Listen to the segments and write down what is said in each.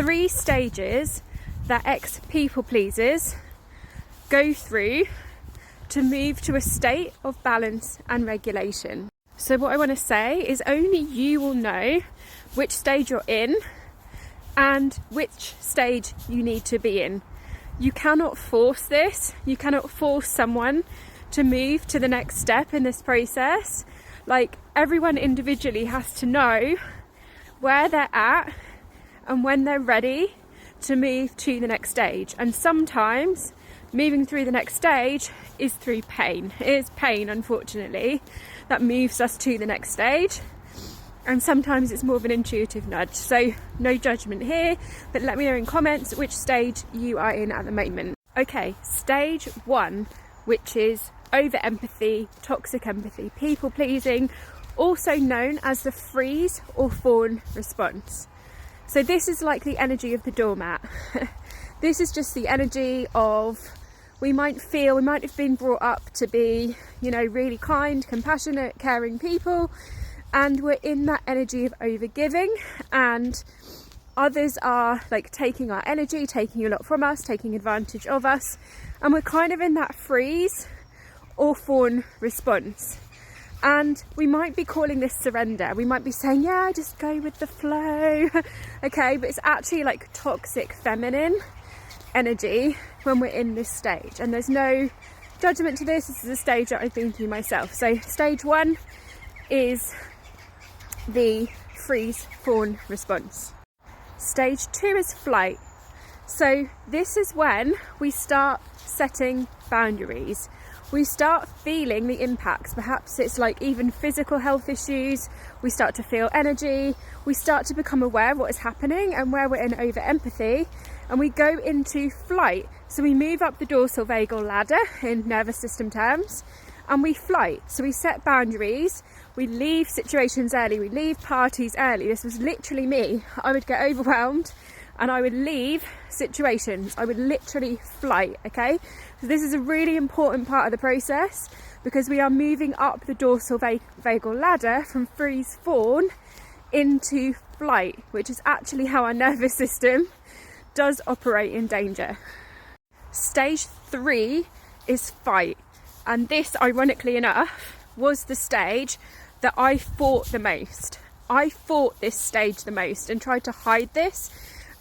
3 stages that ex-people pleasers go through to move to a state of balance and regulation. So what I want to say is only you will know which stage you're in and which stage you need to be in. You cannot force this. You cannot force someone to move to the next step in this process. Like, everyone individually has to know where they're at and when they're ready to move to the next stage. And sometimes moving through the next stage is through pain. It is pain, unfortunately, that moves us to the next stage. And sometimes it's more of an intuitive nudge. So no judgment here, but let me know in comments which stage you are in at the moment. Okay, stage 1, which is over empathy, toxic empathy, people pleasing, also known as the freeze or fawn response. So this is like the energy of the doormat. This is just the energy of, we might have been brought up to be, really kind, compassionate, caring people, and we're in that energy of overgiving, and others are like taking our energy, taking a lot from us, taking advantage of us, and we're kind of in that freeze or fawn response. And we might be calling this surrender. We might be saying, yeah, just go with the flow. Okay, but it's actually like toxic feminine energy when we're in this stage. And there's no judgment to this. This is a stage that I've been through myself. So stage 1 is the freeze fawn response. Stage 2 is flight. So this is when we start setting boundaries. We start feeling the impacts. Perhaps it's like even physical health issues. We start to feel energy. We start to become aware of what is happening and where we're in over empathy. And we go into flight. So we move up the dorsal vagal ladder in nervous system terms, and we flight. So we set boundaries. We leave situations early. We leave parties early. This was literally me. I would get overwhelmed and I would leave situations. I would literally flight, okay? So this is a really important part of the process because we are moving up the dorsal vagal ladder from freeze fawn into flight, which is actually how our nervous system does operate in danger. Stage 3 is fight. And this, ironically enough, was the stage that I fought the most. I fought this stage the most and tried to hide this.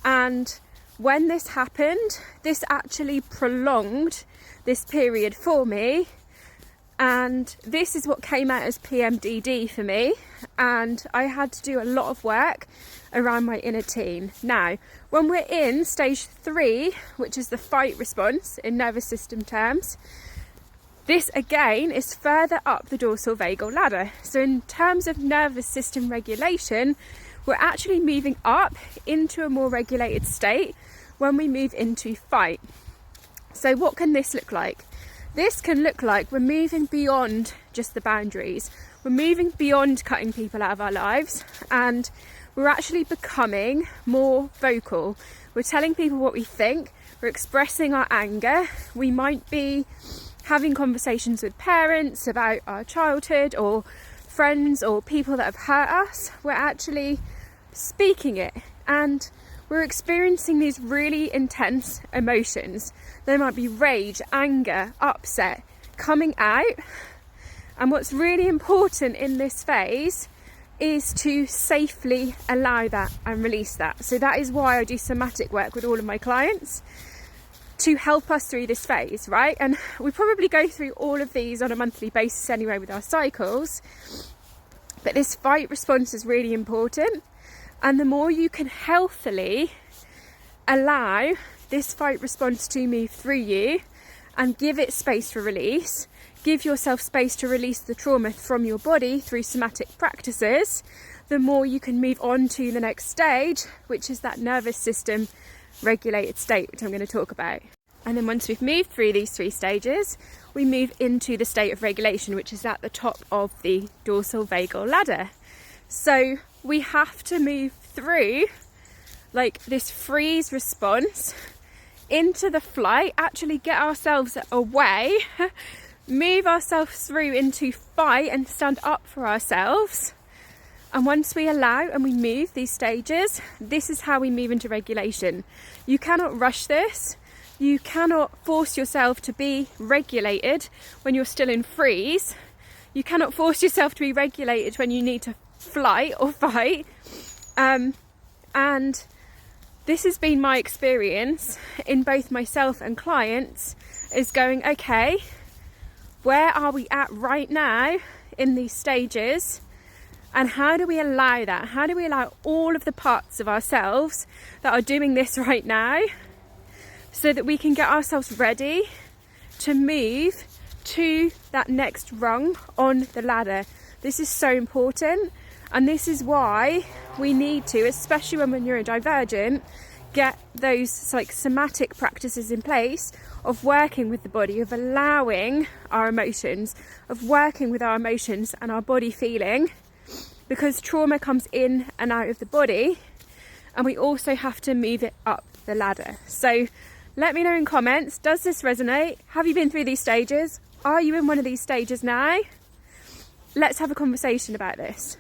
And when this happened, this actually prolonged this period for me. And this is what came out as PMDD for me. And I had to do a lot of work around my inner teen. Now, when we're in stage 3, which is the fight response in nervous system terms, this again is further up the dorsal vagal ladder. So in terms of nervous system regulation, we're actually moving up into a more regulated state when we move into fight. So what can this look like? This can look like we're moving beyond just the boundaries. We're moving beyond cutting people out of our lives, and we're actually becoming more vocal. We're telling people what we think. We're expressing our anger. We might be having conversations with parents about our childhood or friends or people that have hurt us. We're actually speaking it, and we're experiencing these really intense emotions. There might be rage, anger, upset coming out. And what's really important in this phase is to safely allow that and release that. So that is why I do somatic work with all of my clients, to help us through this phase, right? And we probably go through all of these on a monthly basis anyway with our cycles. But this fight response is really important. And the more you can healthily allow this fight response to move through you and give it space for release, give yourself space to release the trauma from your body through somatic practices, the more you can move on to the next stage, which is that nervous system regulated state, which I'm going to talk about. And then once we've moved through these 3 stages, we move into the state of regulation, which is at the top of the dorsal vagal ladder. So we have to move through like this freeze response into the flight, actually get ourselves away, move ourselves through into fight and stand up for ourselves And once we allow and we move these stages, this is how we move into regulation. You cannot rush this. You cannot force yourself to be regulated when you're still in freeze. You cannot force yourself to be regulated when you need to flight or fight. And this has been my experience in both myself and clients, is going, okay, where are we at right now in these stages? And how do we allow that? How do we allow all of the parts of ourselves that are doing this right now so that we can get ourselves ready to move to that next rung on the ladder? This is so important, and this is why we need to, especially when we're neurodivergent, get those like somatic practices in place of working with the body, of allowing our emotions, of working with our emotions and our body feeling, because trauma comes in and out of the body, and we also have to move it up the ladder. So let me know in comments, does this resonate? Have you been through these stages? Are you in one of these stages now? Let's have a conversation about this.